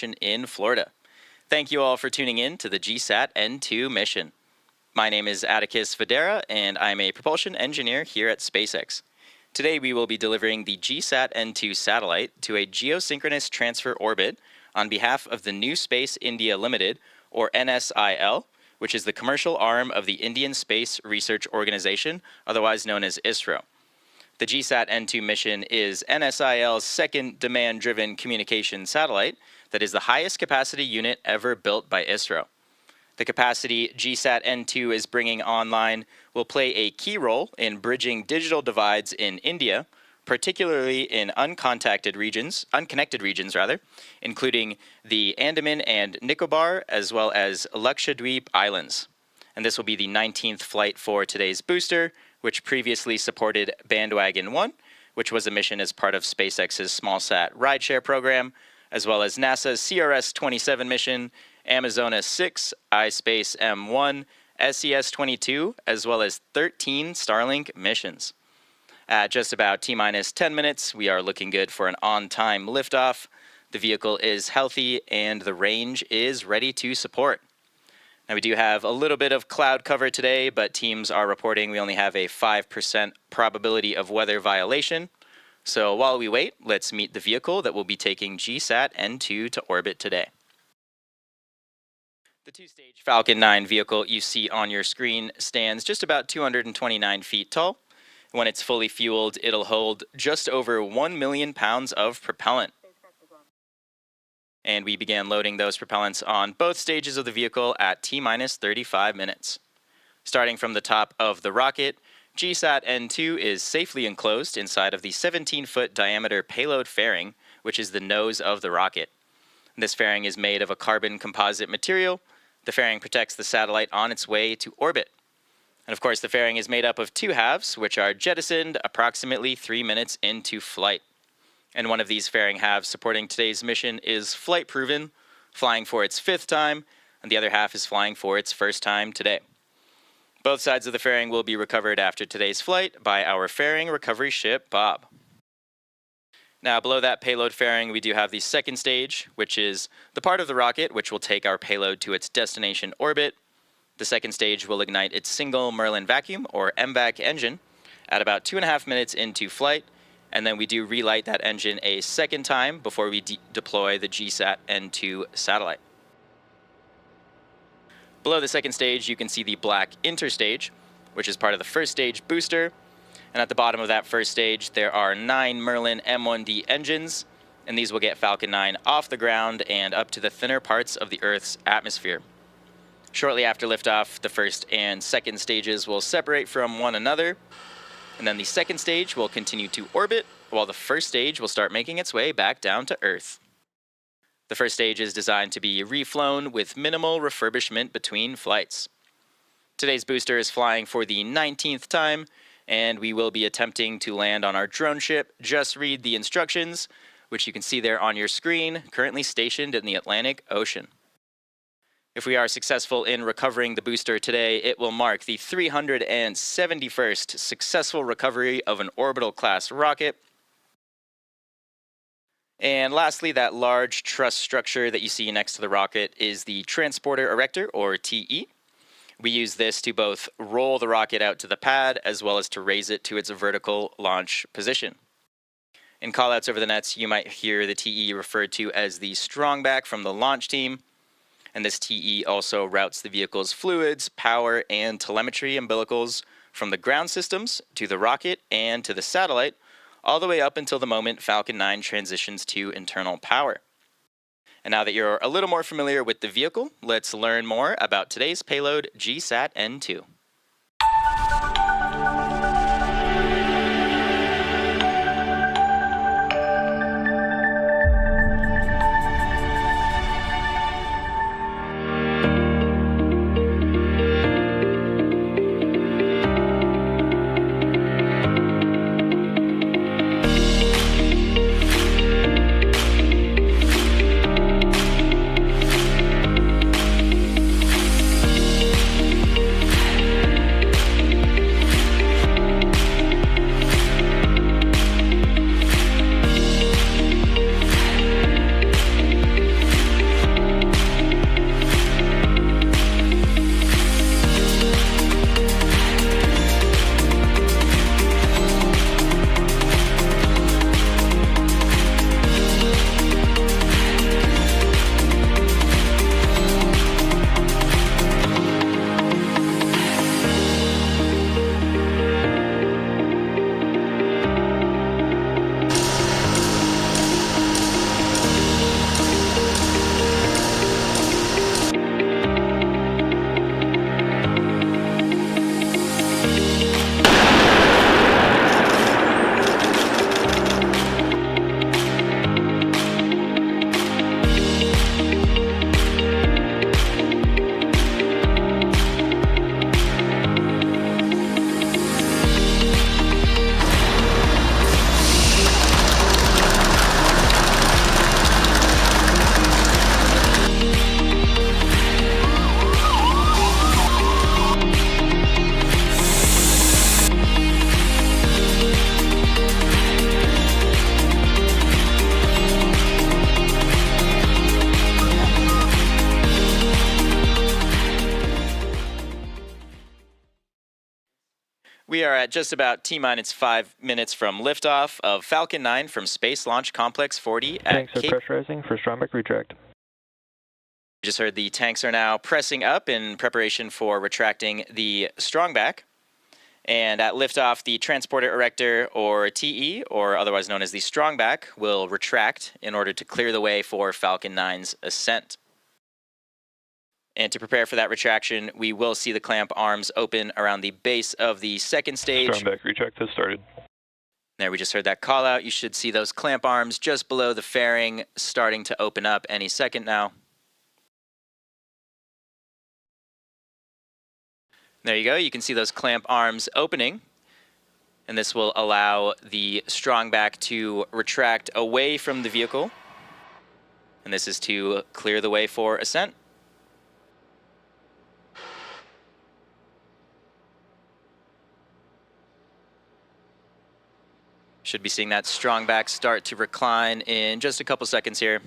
mission in Florida. Thank you all for tuning in to the GSAT-N2 mission. My name is Atticus Videra, and I'm a propulsion engineer here at SpaceX. Today we will be delivering the GSAT-N2 satellite to a geosynchronous transfer orbit on behalf of the New Space India Limited, or NSIL, which is the commercial arm of the Indian Space Research Organization, otherwise known as ISRO. The GSAT-N2 mission is NSIL's second demand-driven communication satellite that is the highest capacity unit ever built by ISRO. The capacity GSAT-N2 is bringing online will play a key role in bridging digital divides in India, particularly in unconnected regions, including the Andaman and Nicobar, as well as Lakshadweep Islands. And this will be the 19th flight for today's booster, which previously supported Bandwagon 1, which was a mission as part of SpaceX's SmallSat rideshare program, as well as NASA's CRS-27 mission, Amazonas 6, iSpace M1, SES-22, as well as 13 Starlink missions. At just about T-minus 10 minutes, we are looking good for an on-time liftoff. The vehicle is healthy and the range is ready to support. Now, we do have a little bit of cloud cover today, but teams are reporting we only have a 5% probability of weather violation. So while we wait, let's meet the vehicle that will be taking GSAT-N2 to orbit today. The two-stage Falcon 9 vehicle you see on your screen stands just about 229 feet tall. When it's fully fueled, it'll hold just over 1 million pounds of propellant. And we began loading those propellants on both stages of the vehicle at T-minus 35 minutes. Starting from the top of the rocket, GSAT-N2 is safely enclosed inside of the 17-foot diameter payload fairing, which is the nose of the rocket. This fairing is made of a carbon composite material. The fairing protects the satellite on its way to orbit. And of course, the fairing is made up of two halves, which are jettisoned approximately 3 minutes into flight. And one of these fairing halves supporting today's mission is flight-proven, flying for its 5th time, and the other half is flying for its 1st time today. Both sides of the fairing will be recovered after today's flight by our fairing recovery ship, Bob. Now, below that payload fairing, we do have the second stage, which is the part of the rocket which will take our payload to its destination orbit. The second stage will ignite its single Merlin vacuum, or MVAC engine, at about 2.5 minutes into flight, and then we do relight that engine a second time before we deploy the GSAT-N2 satellite. Below the second stage, you can see the black interstage, which is part of the first stage booster. And at the bottom of that first stage, there are 9 Merlin M1D engines, and these will get Falcon 9 off the ground and up to the thinner parts of the Earth's atmosphere. Shortly after liftoff, the first and second stages will separate from one another, and then the second stage will continue to orbit, while the first stage will start making its way back down to Earth. The first stage is designed to be reflown with minimal refurbishment between flights. Today's booster is flying for the 19th time, and we will be attempting to land on our drone ship, Just Read the Instructions, which you can see there on your screen, currently stationed in the Atlantic Ocean. If we are successful in recovering the booster today, it will mark the 371st successful recovery of an orbital-class rocket. And lastly, that large truss structure that you see next to the rocket is the Transporter Erector, or TE. We use this to both roll the rocket out to the pad, as well as to raise it to its vertical launch position. In callouts over the nets, you might hear the TE referred to as the strongback from the launch team. And this TE also routes the vehicle's fluids, power, and telemetry umbilicals from the ground systems to the rocket and to the satellite, all the way up until the moment Falcon 9 transitions to internal power. And now that you're a little more familiar with the vehicle, let's learn more about today's payload, GSAT-N2. We are at just about T-minus 5 minutes from liftoff of Falcon 9 from Space Launch Complex 40 at Tanks are Cape. pressurizing for strongback retract. We just heard the tanks are now pressing up in preparation for retracting the strongback. And at liftoff, the transporter erector, or TE, or otherwise known as the strongback, will retract in order to clear the way for Falcon 9's ascent. And to prepare for that retraction, we will see the clamp arms open around the base of the second stage. Strongback retract has started. There, we just heard that call out. You should see those clamp arms just below the fairing starting to open up any second now. There you go. You can see those clamp arms opening. And this will allow the strongback to retract away from the vehicle. And this is to clear the way for ascent. Should be seeing that strongback start to recline in just a couple seconds here.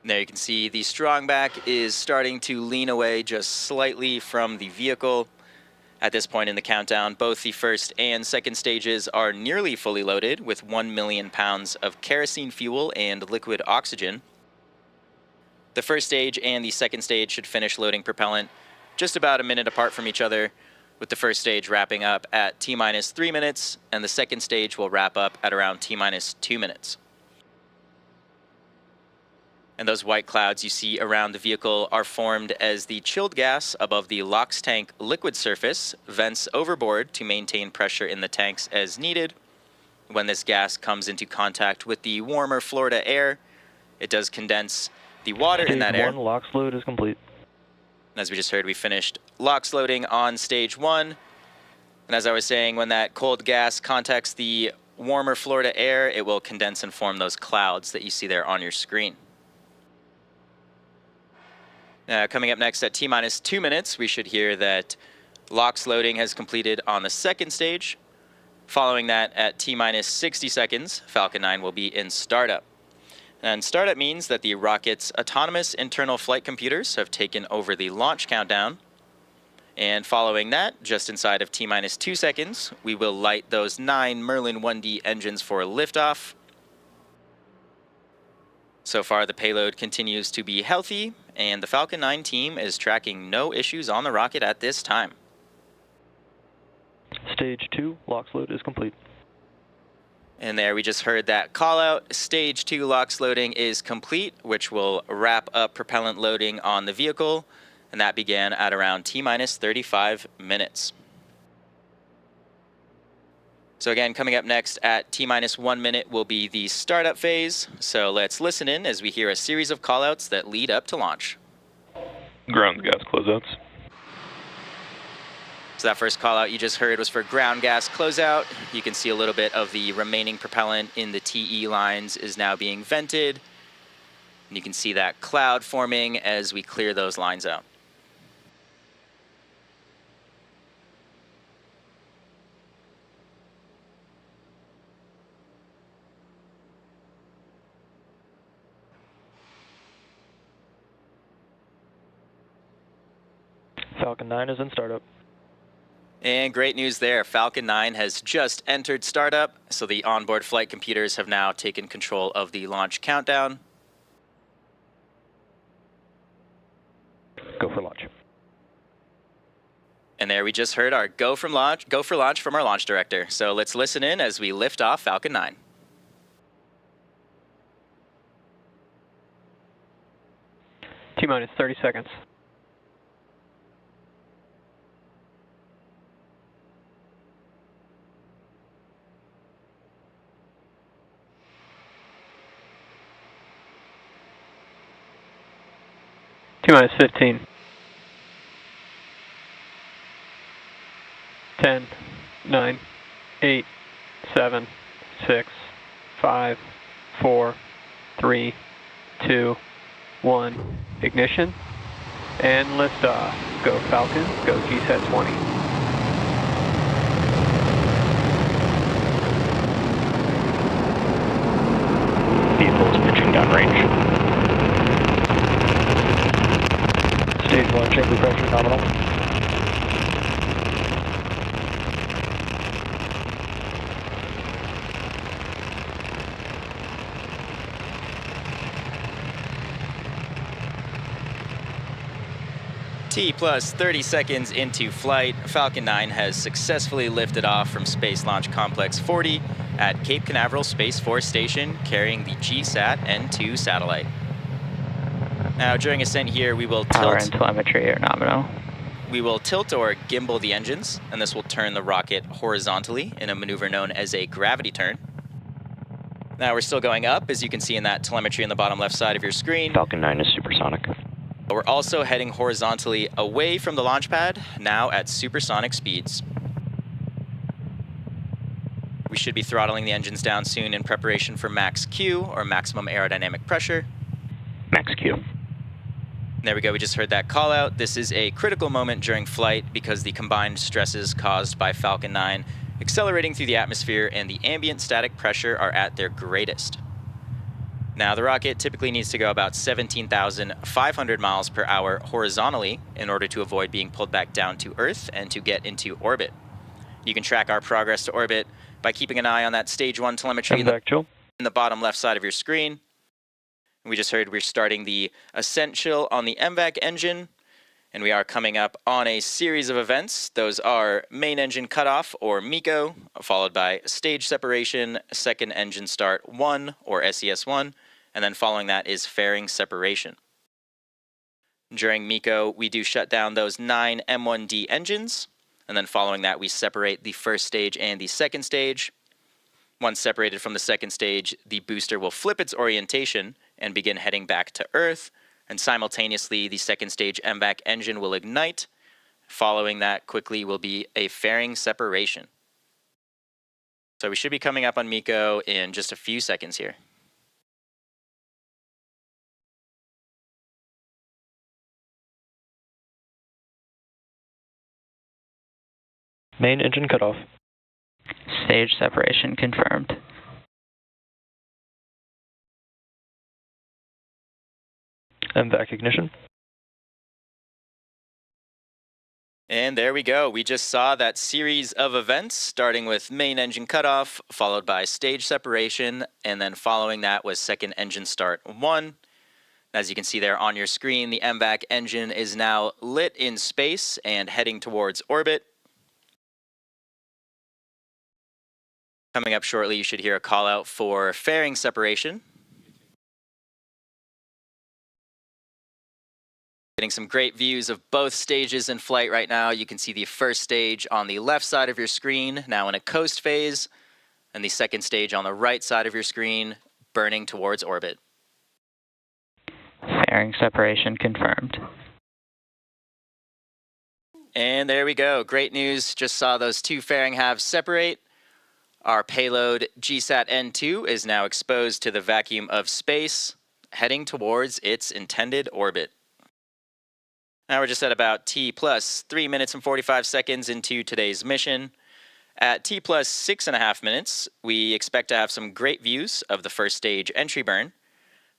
There you can see the strongback is starting to lean away just slightly from the vehicle. At this point in the countdown, both the first and second stages are nearly fully loaded with 1 million pounds of kerosene fuel and liquid oxygen. The first stage and the second stage should finish loading propellant just about a minute apart from each other, with the first stage wrapping up at T-minus 3 minutes, and the second stage will wrap up at around T-minus 2 minutes. And those white clouds you see around the vehicle are formed as the chilled gas above the LOX tank liquid surface vents overboard to maintain pressure in the tanks as needed. When this gas comes into contact with the warmer Florida air, it does condense the water in that air. Stage 1 LOX load is complete. As we just heard, we finished LOX loading on stage 1. And as I was saying, when that cold gas contacts the warmer Florida air, it will condense and form those clouds that you see there on your screen. Coming up next at T-minus 2 minutes, we should hear that LOX loading has completed on the second stage. Following that, at T-minus 60 seconds, Falcon 9 will be in startup. And startup means that the rocket's autonomous internal flight computers have taken over the launch countdown. And following that, just inside of T-minus 2 seconds, we will light those 9 Merlin 1D engines for liftoff. So far, the payload continues to be healthy, and the Falcon 9 team is tracking no issues on the rocket at this time. Stage 2 LOX load is complete. And there we just heard that call out. Stage 2 LOX loading is complete, which will wrap up propellant loading on the vehicle, and that began at around T-minus 35 minutes. So again, coming up next at T-minus 1 minute will be the startup phase. So let's listen in as we hear a series of callouts that lead up to launch. Ground gas closeouts. So that first callout you just heard was for ground gas closeout. You can see a little bit of the remaining propellant in the TE lines is now being vented. And you can see that cloud forming as we clear those lines out. Falcon 9 is in startup. And great news there. Falcon 9 has just entered startup, so the onboard flight computers have now taken control of the launch countdown. Go for launch. And there we just heard our go for launch from our launch director. So let's listen in as we lift off Falcon 9. T-minus 30 seconds. T-minus 15. 10, 9, 8, 7, 6, 5, 4, 3, 2, 1. Ignition. And liftoff. Go Falcon, go GSAT-20. Vehicles pitching downrange. Stage 1 chamber pressure nominal. T plus 30 seconds into flight, Falcon 9 has successfully lifted off from Space Launch Complex 40 at Cape Canaveral Space Force Station, carrying the GSAT-N2 satellite. Now, during ascent here, we will Power tilt. and telemetry are nominal. We will tilt or gimbal the engines, and this will turn the rocket horizontally in a maneuver known as a gravity turn. Now we're still going up, as you can see in that telemetry in the bottom left side of your screen. Falcon 9 is supersonic. We're also heading horizontally away from the launch pad, now at supersonic speeds. We should be throttling the engines down soon in preparation for max Q, or maximum aerodynamic pressure. Max Q. There we go, we just heard that call out. This is a critical moment during flight because the combined stresses caused by Falcon 9 accelerating through the atmosphere and the ambient static pressure are at their greatest. Now, the rocket typically needs to go about 17,500 miles per hour horizontally in order to avoid being pulled back down to Earth and to get into orbit. You can track our progress to orbit by keeping an eye on that stage 1 telemetry in the bottom left side of your screen. We just heard we're starting the ascent chill on the MVAC engine, and we are coming up on a series of events. Those are main engine cutoff, or MECO, followed by stage separation, second engine start 1, or SES1, and then following that is fairing separation. During MECO, we do shut down those 9 M1D engines, and then following that we separate the first stage and the second stage. Once separated from the second stage, the booster will flip its orientation and begin heading back to Earth, and simultaneously the second stage MVAC engine will ignite. Following that quickly will be a fairing separation. So we should be coming up on MECO in just a few seconds here. Main engine cutoff. Stage separation confirmed. MVAC ignition. And there we go. We just saw that series of events, starting with main engine cutoff, followed by stage separation, and then following that was second engine start 1. As you can see there on your screen, the MVAC engine is now lit in space and heading towards orbit. Coming up shortly, you should hear a call out for fairing separation. Getting some great views of both stages in flight right now. You can see the first stage on the left side of your screen, now in a coast phase, and the second stage on the right side of your screen, burning towards orbit. Fairing separation confirmed. And there we go. Great news. Just saw those 2 fairing halves separate. Our payload GSAT-N2 is now exposed to the vacuum of space, heading towards its intended orbit. Now we're just at about T plus 3 minutes and 45 seconds into today's mission. At T plus 6.5 minutes, we expect to have some great views of the first stage entry burn.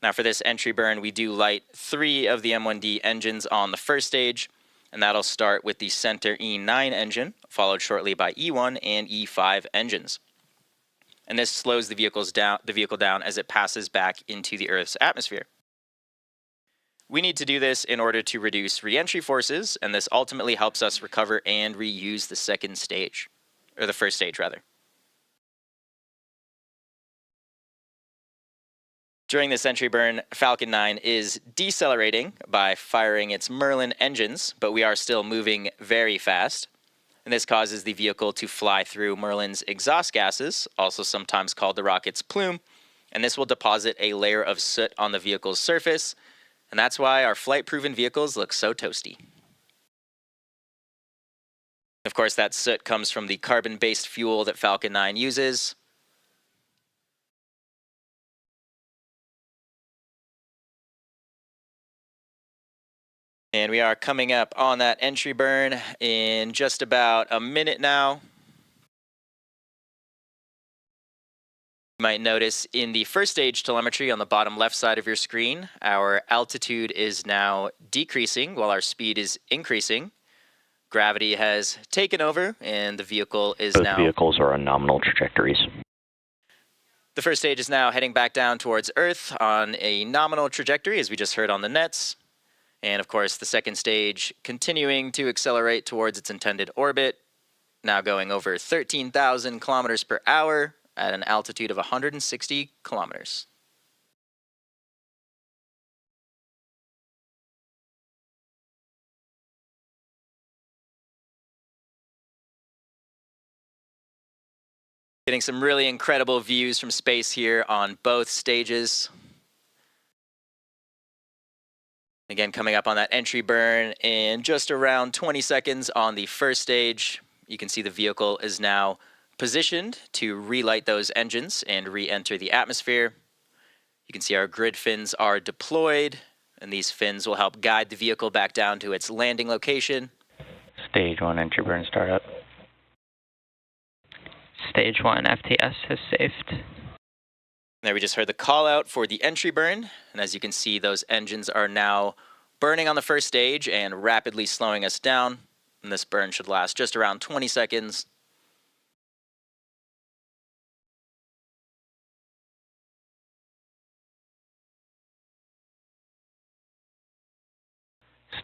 Now for this entry burn, we do light 3 of the M1D engines on the first stage, and that'll start with the center E9 engine, followed shortly by E1 and E5 engines. And this slows the vehicle down as it passes back into the Earth's atmosphere. We need to do this in order to reduce re-entry forces, and this ultimately helps us recover and reuse the second stage, or the first stage rather. During this entry burn, Falcon 9 is decelerating by firing its Merlin engines, but we are still moving very fast. And this causes the vehicle to fly through Merlin's exhaust gases, also sometimes called the rocket's plume, and this will deposit a layer of soot on the vehicle's surface, and that's why our flight-proven vehicles look so toasty. Of course, that soot comes from the carbon-based fuel that Falcon 9 uses. And we are coming up on that entry burn in just about a minute now. You might notice in the first stage telemetry on the bottom left side of your screen, our altitude is now decreasing while our speed is increasing. Gravity has taken over and the vehicle is Both now... vehicles are on nominal trajectories. The first stage is now heading back down towards Earth on a nominal trajectory, as we just heard on the nets. And of course, the second stage continuing to accelerate towards its intended orbit, now going over 13,000 kilometers per hour at an altitude of 160 kilometers. Getting some really incredible views from space here on both stages. Again, coming up on that entry burn in just around 20 seconds on the first stage. You can see the vehicle is now positioned to relight those engines and re-enter the atmosphere. You can see our grid fins are deployed, and these fins will help guide the vehicle back down to its landing location. Stage 1 entry burn startup. Stage 1 FTS has saved. There we just heard the call out for the entry burn, and as you can see, those engines are now burning on the first stage and rapidly slowing us down. And this burn should last just around 20 seconds.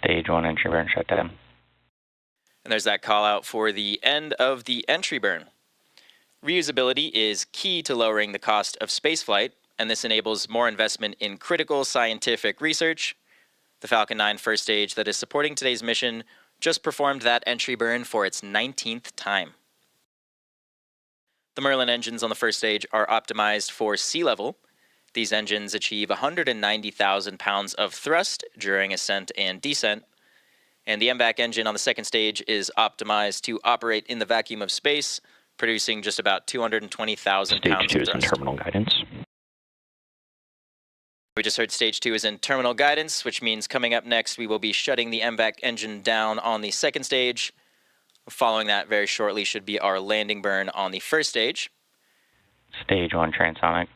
Stage 1 entry burn shut down. And there's that call out for the end of the entry burn. Reusability is key to lowering the cost of spaceflight, and this enables more investment in critical scientific research. The Falcon 9 first stage that is supporting today's mission just performed that entry burn for its 19th time. The Merlin engines on the first stage are optimized for sea level. These engines achieve 190,000 pounds of thrust during ascent and descent. And the MVAC engine on the second stage is optimized to operate in the vacuum of space, producing just about 220,000 pounds of thrust. Stage 2 is in terminal guidance. We just heard stage 2 is in terminal guidance, which means coming up next we will be shutting the MVAC engine down on the second stage. Following that very shortly should be our landing burn on the first stage. Stage 1 transonic.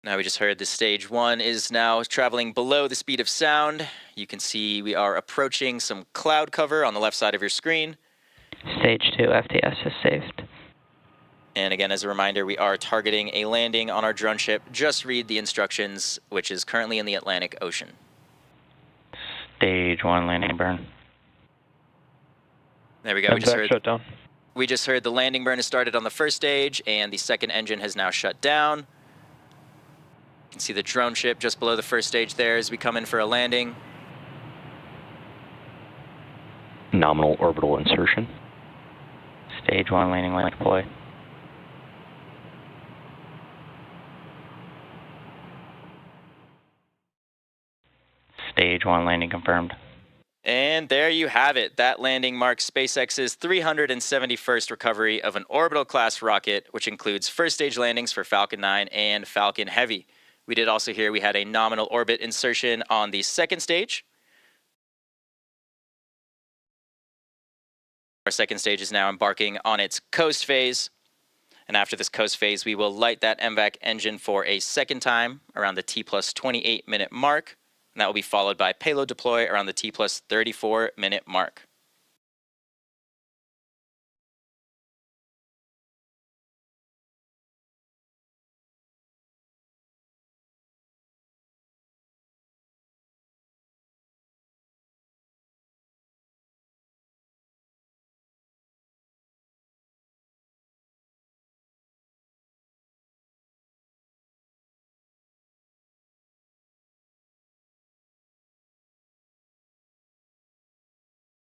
Now we just heard the stage 1 is now traveling below the speed of sound. You can see we are approaching some cloud cover on the left side of your screen. Stage 2 FTS has saved. And again, as a reminder, we are targeting a landing on our drone ship. Just read the instructions, which is currently in the Atlantic Ocean. Stage 1 landing burn. There we go. Shut down. We just heard the landing burn has started on the first stage, and the second engine has now shut down. You can see the drone ship just below the first stage there as we come in for a landing. Nominal orbital insertion. Stage 1 landing light deploy. Stage 1 landing confirmed. And there you have it. That landing marks SpaceX's 371st recovery of an orbital-class rocket, which includes first-stage landings for Falcon 9 and Falcon Heavy. We did also hear we had a nominal orbit insertion on the second stage. Our second stage is now embarking on its coast phase. And after this coast phase, we will light that MVAC engine for a second time around the T+28 minute mark. And that will be followed by payload deploy around the T+34 minute mark.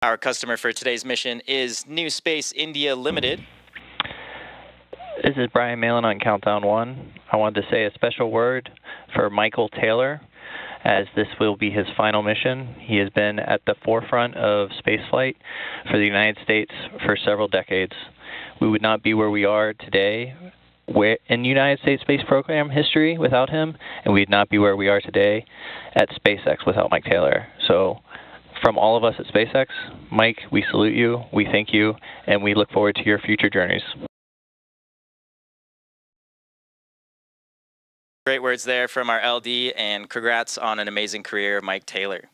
Our customer for today's mission is New Space India Limited. This is Brian Malin on Countdown 1. I wanted to say a special word for Michael Taylor, as this will be his final mission. He has been at the forefront of spaceflight for the United States for several decades. We would not be where we are today in United States space program history without him, and we'd not be where we are today at SpaceX without Mike Taylor. So from all of us at SpaceX, Mike, we salute you, we thank you, and we look forward to your future journeys. Great words there from our LD, and congrats on an amazing career, Mike Taylor.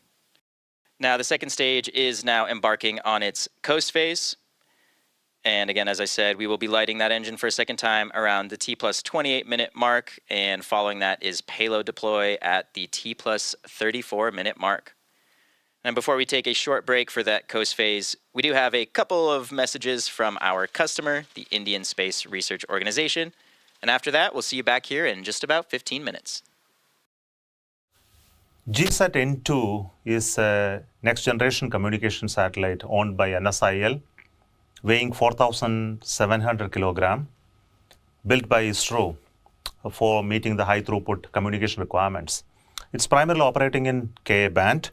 Now, the second stage is now embarking on its coast phase. And again, as I said, we will be lighting that engine for a second time around the T plus 28-minute mark, and following that is payload deploy at the T plus 34-minute mark. And before we take a short break for that coast phase, we do have a couple of messages from our customer, the Indian Space Research Organization. And after that, we'll see you back here in just about 15 minutes. GSAT-N2 is a next-generation communication satellite owned by NSIL, weighing 4,700 kilograms, built by ISRO for meeting the high-throughput communication requirements. It's primarily operating in Ka-band,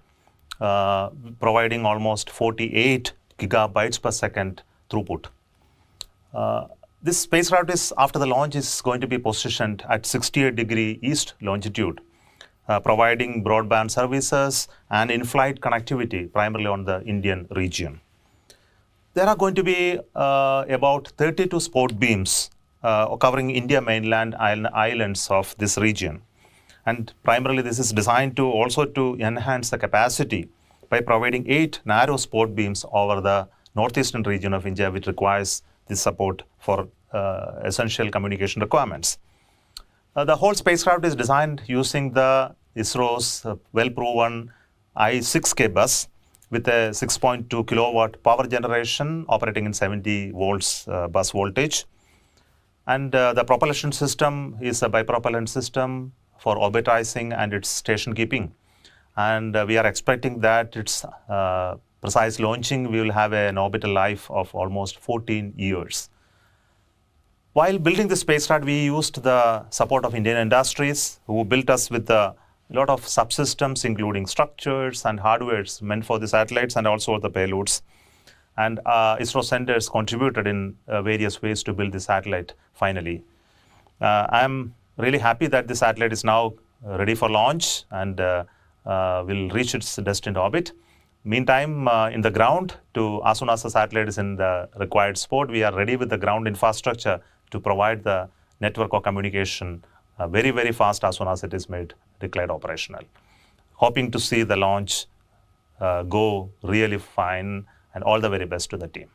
providing almost 48 gigabytes per second throughput. This spacecraft is, after the launch, is going to be positioned at 68-degree east longitude, providing broadband services and in-flight connectivity, primarily on the Indian region. There are going to be about 32 sport beams covering India mainland islands of this region. And primarily this is designed to also to enhance the capacity by providing 8 narrow sport beams over the northeastern region of India, which requires this support for essential communication requirements. The whole spacecraft is designed using the ISRO's well-proven I-6K bus with a 6.2 kilowatt power generation operating in 70 volts bus voltage. And the propulsion system is a bipropellant system for orbitizing and its station keeping. And we are expecting that its precise launching will have an orbital life of almost 14 years. While building the spacecraft, we used the support of Indian industries who built us with a lot of subsystems, including structures and hardwares meant for the satellites and also the payloads. And ISRO centers contributed in various ways to build the satellite finally. I'm really happy that the satellite is now ready for launch and will reach its destined orbit. Meantime, in the ground, as soon as the satellite is in the required spot, we are ready with the ground infrastructure to provide the network of communication very, very fast as soon as it is declared operational. Hoping to see the launch go really fine, and all the very best to the team.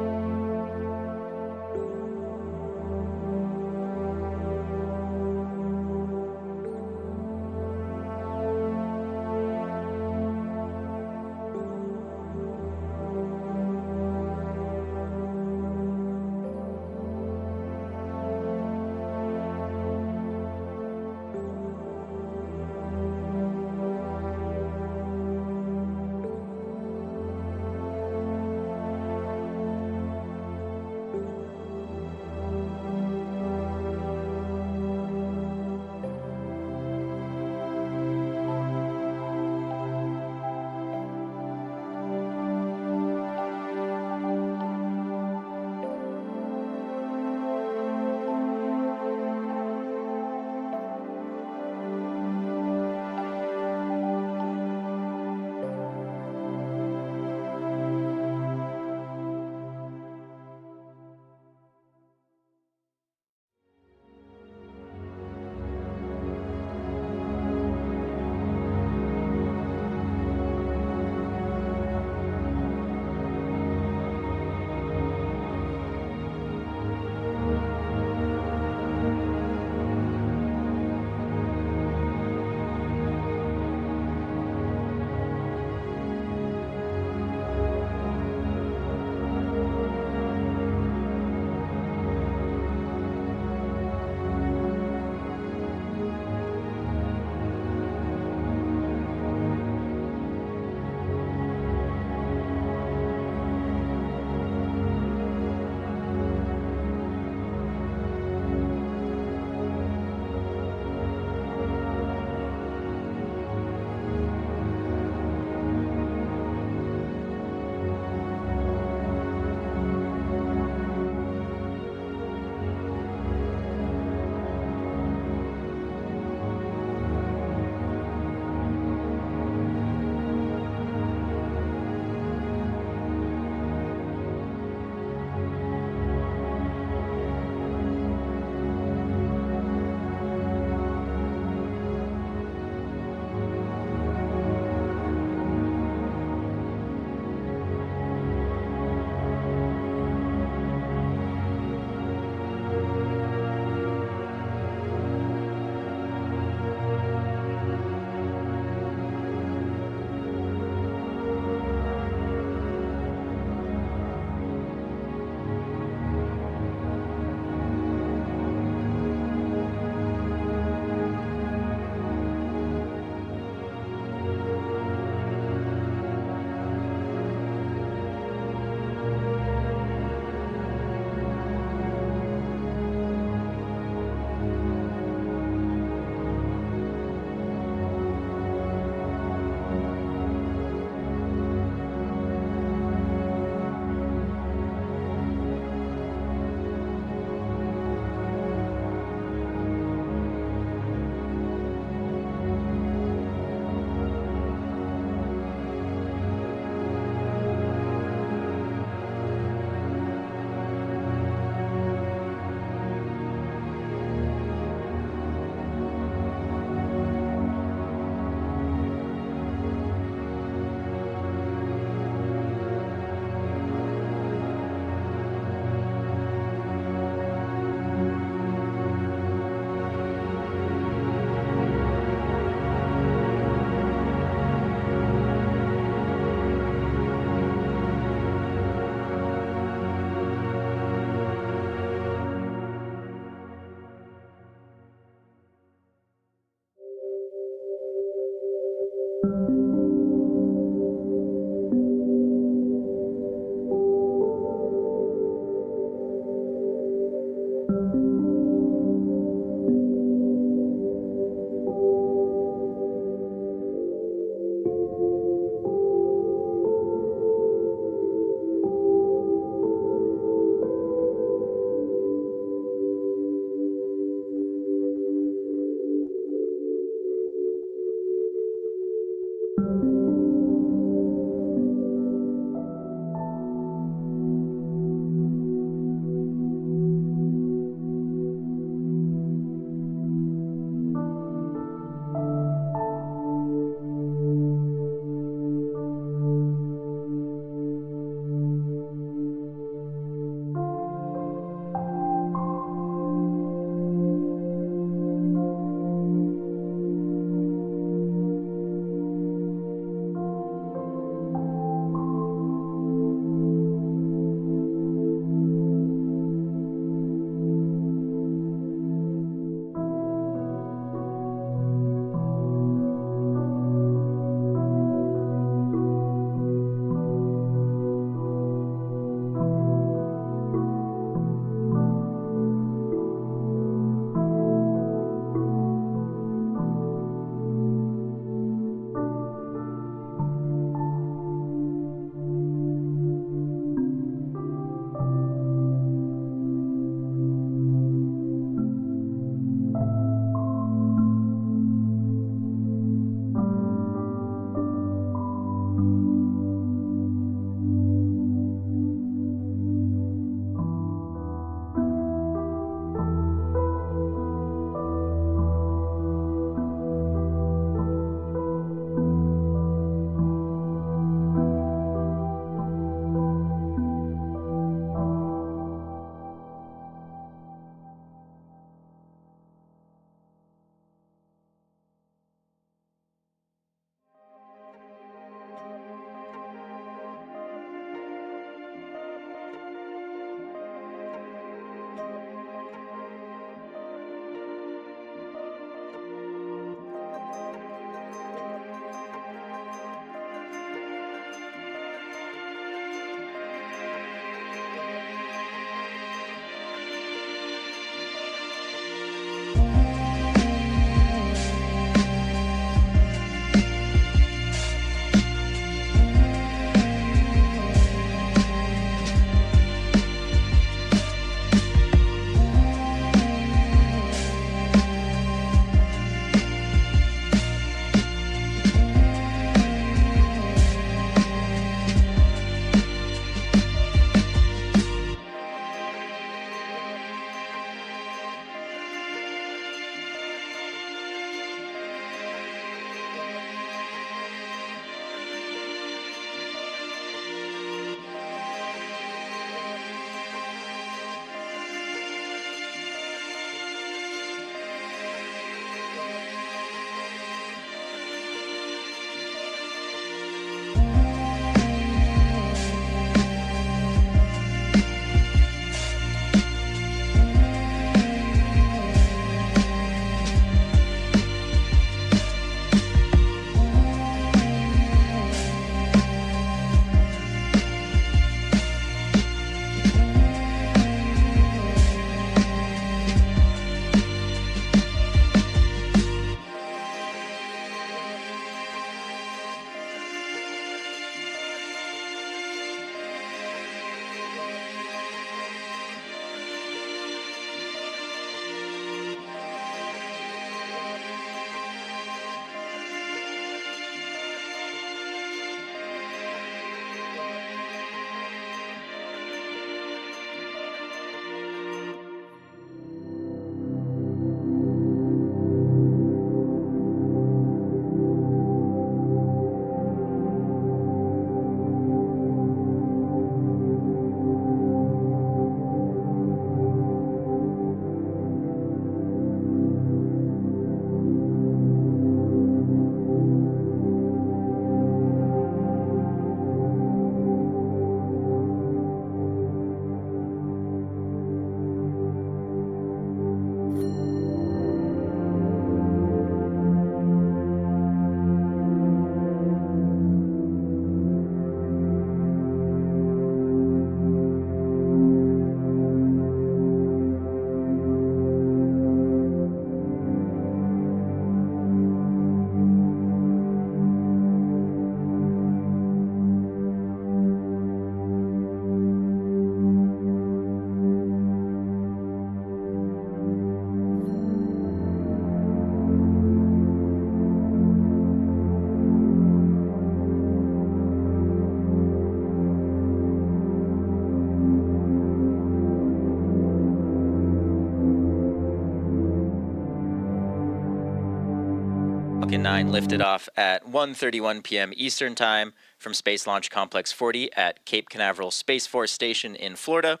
Falcon 9 lifted off at 1:31 p.m. Eastern Time from Space Launch Complex 40 at Cape Canaveral Space Force Station in Florida.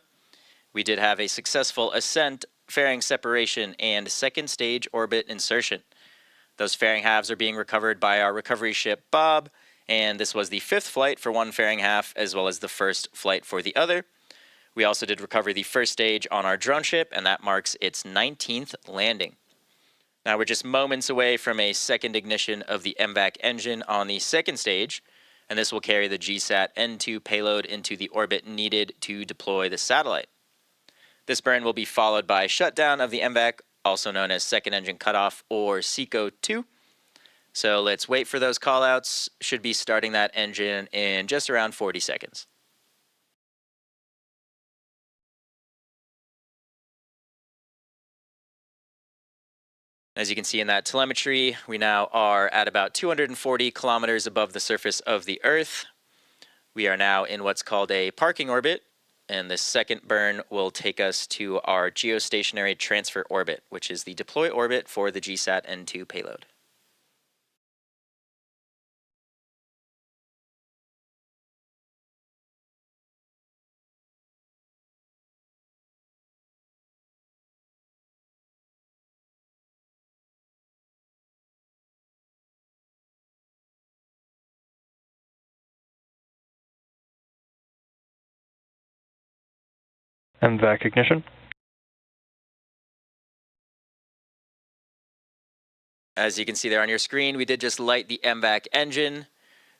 We did have a successful ascent, fairing separation, and second stage orbit insertion. Those fairing halves are being recovered by our recovery ship Bob, and this was the 5th flight for one fairing half as well as the 1st flight for the other. We also did recover the 1st stage on our drone ship, and that marks its 19th landing. Now we're just moments away from a second ignition of the MVAC engine on the 2nd stage, and this will carry the GSAT-N2 payload into the orbit needed to deploy the satellite. This burn will be followed by shutdown of the MVAC, also known as second engine cutoff or SECO-2. So let's wait for those callouts. Should be starting that engine in just around 40 seconds. As you can see in that telemetry, we now are at about 240 kilometers above the surface of the Earth. We are now in what's called a parking orbit, and the second burn will take us to our geostationary transfer orbit, which is the deploy orbit for the GSAT-N2 payload. MVAC ignition. As you can see there on your screen, we did just light the MVAC engine.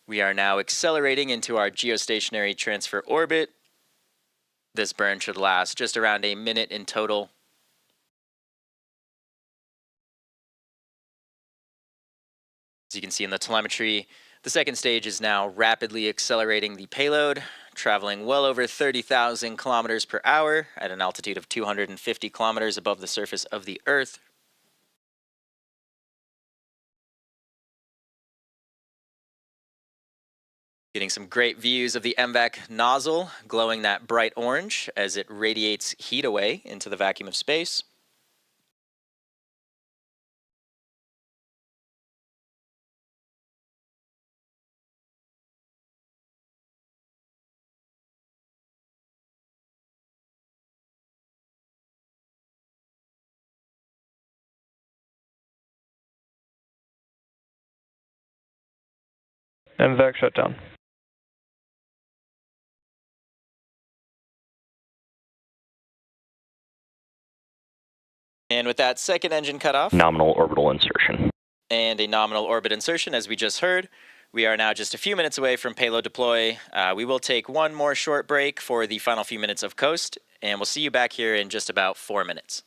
We are now accelerating into our geostationary transfer orbit. This burn should last just around a minute in total. As you can see in the telemetry, the second stage is now rapidly accelerating the payload, traveling well over 30,000 kilometers per hour at an altitude of 250 kilometers above the surface of the Earth. Getting some great views of the MVAC nozzle glowing that bright orange as it radiates heat away into the vacuum of space. MVAC shutdown. And with that second engine cut off, Nominal orbital insertion. and a nominal orbit insertion, as we just heard, we are now just a few minutes away from payload deploy. We will take one more short break for the final few minutes of coast, and we'll see you back here in just about 4 minutes.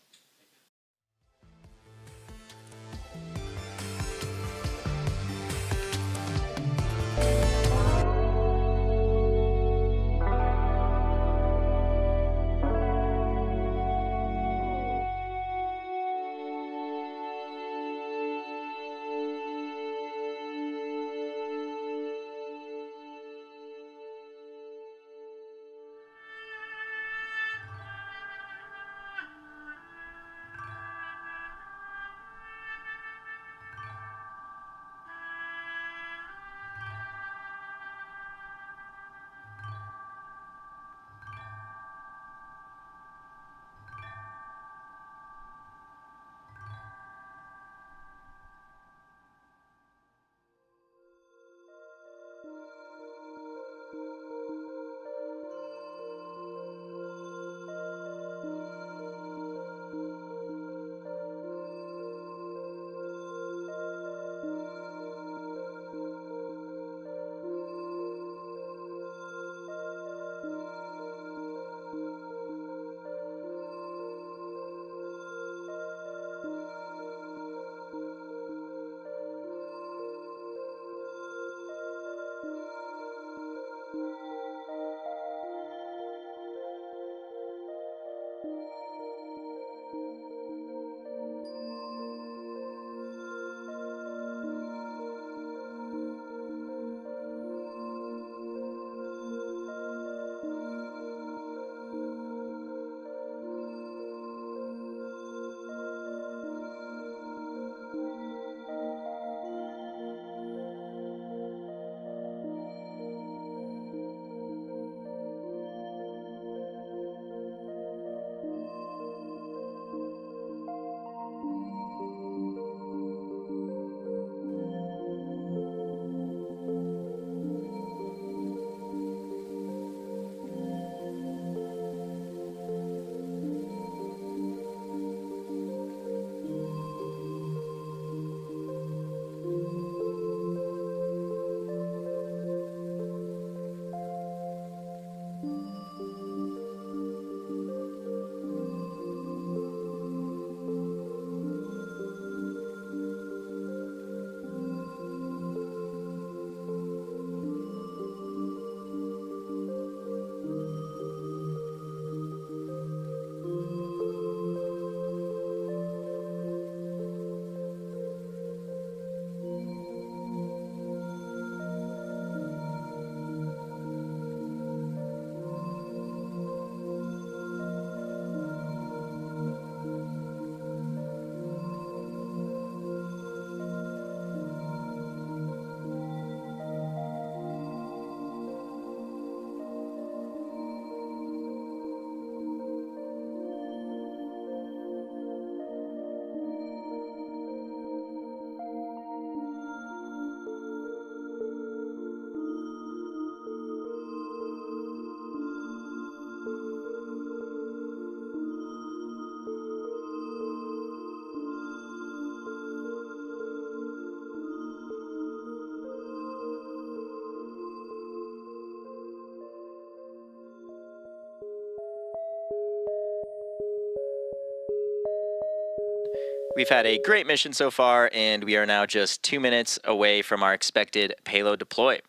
We've had a great mission so far, and we are now just 2 minutes away from our expected payload deploy.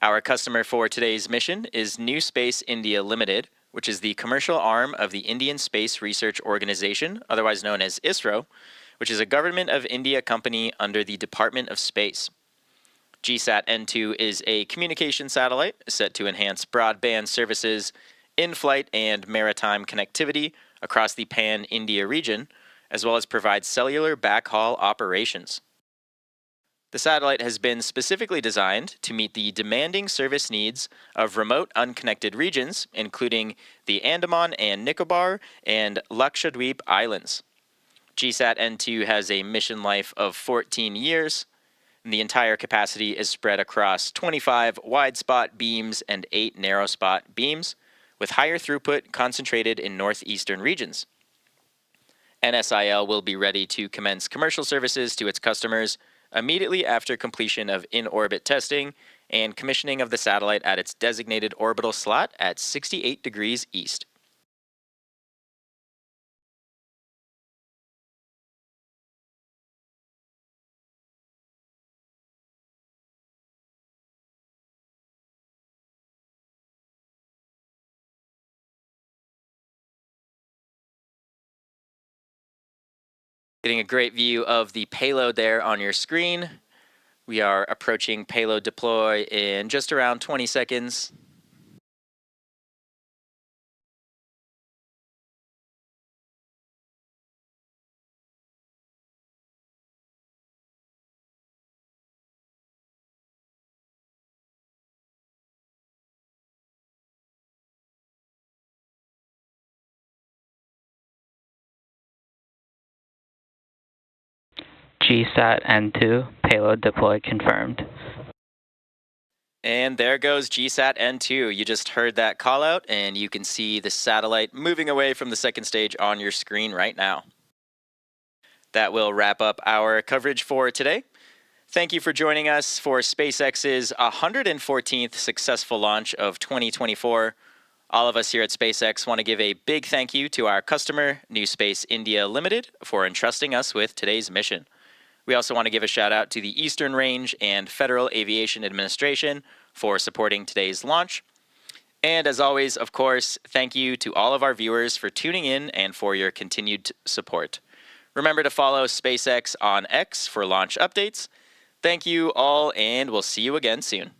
Our customer for today's mission is New Space India Limited, which is the commercial arm of the Indian Space Research Organization, otherwise known as ISRO, which is a Government of India company under the Department of Space. GSAT-N2 is a communication satellite set to enhance broadband services, in-flight and maritime connectivity across the pan-India region, as well as provide cellular backhaul operations. The satellite has been specifically designed to meet the demanding service needs of remote unconnected regions, including the Andaman and Nicobar and Lakshadweep Islands. GSAT-N2 has a mission life of 14 years, and the entire capacity is spread across 25 wide spot beams and 8 narrow spot beams, with higher throughput concentrated in northeastern regions. NSIL will be ready to commence commercial services to its customers immediately after completion of in-orbit testing and commissioning of the satellite at its designated orbital slot at 68 degrees east. Getting a great view of the payload there on your screen. We are approaching payload deploy in just around 20 seconds. GSAT-N2 payload deploy confirmed. And there goes GSAT-N2. You just heard that call out, and you can see the satellite moving away from the second stage on your screen right now. That will wrap up our coverage for today. Thank you for joining us for SpaceX's 114th successful launch of 2024. All of us here at SpaceX want to give a big thank you to our customer, New Space India Limited, for entrusting us with today's mission. We also want to give a shout out to the Eastern Range and Federal Aviation Administration for supporting today's launch. And as always, of course, thank you to all of our viewers for tuning in and for your continued support. Remember to follow SpaceX on X for launch updates. Thank you all, and we'll see you again soon.